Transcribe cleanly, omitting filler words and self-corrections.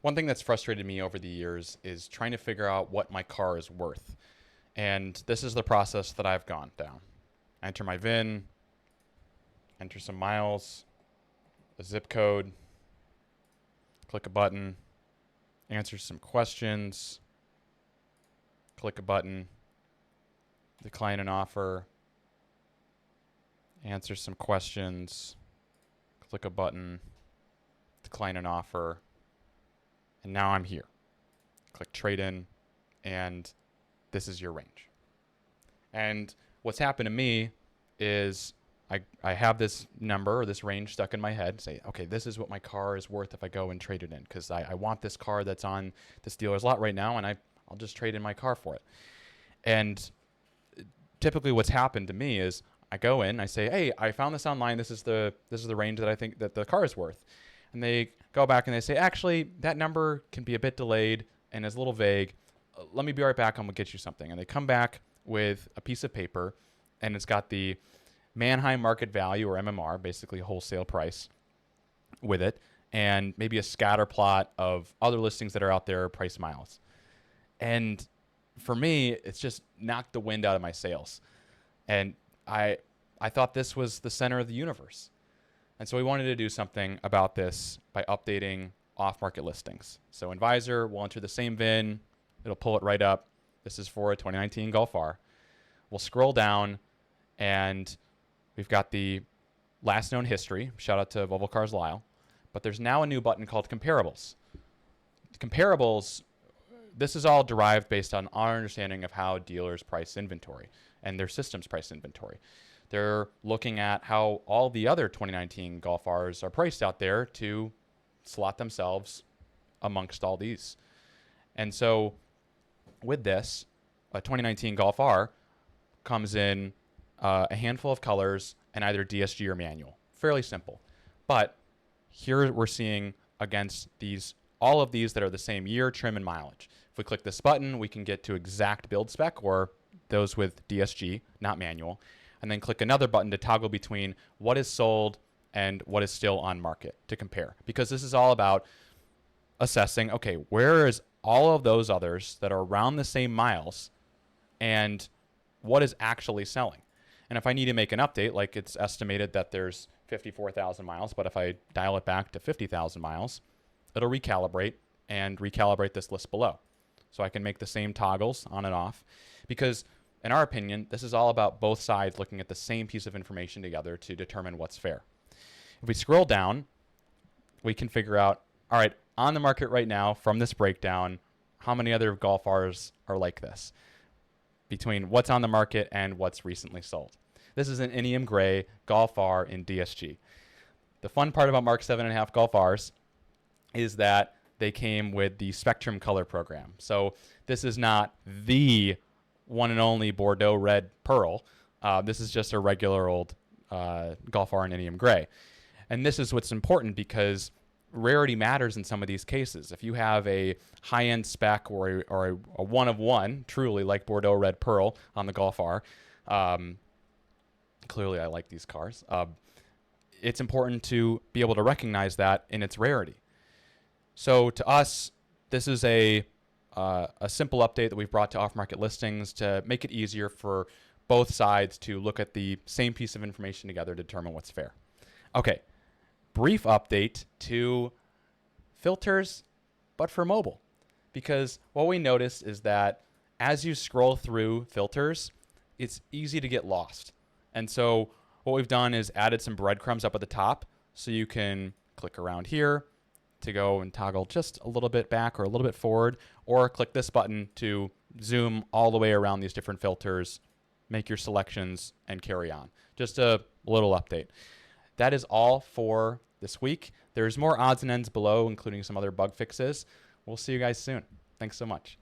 One thing that's frustrated me over the years is trying to figure out what my car is worth. And this is the process that I've gone down. Enter my VIN, enter some miles, a zip code, click a button, answer some questions, click a button, decline an offer, answer some questions, click a button, decline an offer, and now I'm here. Click trade in, and this is your range. And what's happened to me is I have this number or this range stuck in my head. Say, okay, this is what my car is worth if I go and trade it in, because I want this car that's on this dealer's lot right now, and I'll just trade in my car for it. And typically what's happened to me is I go in, I say, hey, I found this online. This is the range that I think that the car is worth. And they go back and they say, actually, that number can be a bit delayed and is a little vague. Let me be right back. I'm going to get you something. And they come back with a piece of paper, and it's got the Manheim market value, or MMR, basically wholesale price, with it, and maybe a scatter plot of other listings that are out there, price miles. And for me, it's just knocked the wind out of my sails. And I thought this was the center of the universe. And so we wanted to do something about this by updating off-market listings. So in Visor, we'll enter the same VIN. It'll pull it right up. This is for a 2019 Golf R. We'll scroll down, and we've got the last known history. Shout out to Volvo Cars Lyle. But there's now a new button called Comparables. Comparables, this is all derived based on our understanding of how dealers price inventory and their systems price inventory. They're looking at how all the other 2019 Golf Rs are priced out there to slot themselves amongst all these. And so with this, a 2019 Golf R comes in a handful of colors and either DSG or manual. Fairly simple. But here we're seeing against these, all of these that are the same year, trim, and mileage. If we click this button, we can get to exact build spec, or those with DSG, not manual, and then click another button to toggle between what is sold and what is still on market to compare. Because this is all about assessing, okay, where is all of those others that are around the same miles and what is actually selling? And if I need to make an update, like it's estimated that there's 54,000 miles, but if I dial it back to 50,000 miles, it'll recalibrate and recalibrate this list below. So I can make the same toggles on and off, because in our opinion, this is all about both sides looking at the same piece of information together to determine what's fair. If we scroll down, we can figure out, all right, on the market right now from this breakdown, how many other Golf Rs are like this between what's on the market and what's recently sold. This is an Inium Gray Golf R in DSG. The fun part about Mark 7.5 Golf Rs is that they came with the Spectrum color program. So this is not the one and only Bordeaux Red Pearl. This is just a regular old Golf R in Inium Gray. And this is what's important, because rarity matters in some of these cases. If you have a high-end spec or a one of one, truly like Bordeaux Red Pearl on the Golf R, clearly I like these cars, it's important to be able to recognize that in its rarity. So to us, this is a simple update that we've brought to off-market listings to make it easier for both sides to look at the same piece of information together to determine what's fair. Okay, brief update to filters, but for mobile. Because what we noticed is that as you scroll through filters, it's easy to get lost. And so what we've done is added some breadcrumbs up at the top, so you can click around here to go and toggle just a little bit back or a little bit forward, or click this button to zoom all the way around these different filters, make your selections, and carry on. Just a little update. That is all for this week. There's more odds and ends below, including some other bug fixes. We'll see you guys soon. Thanks so much.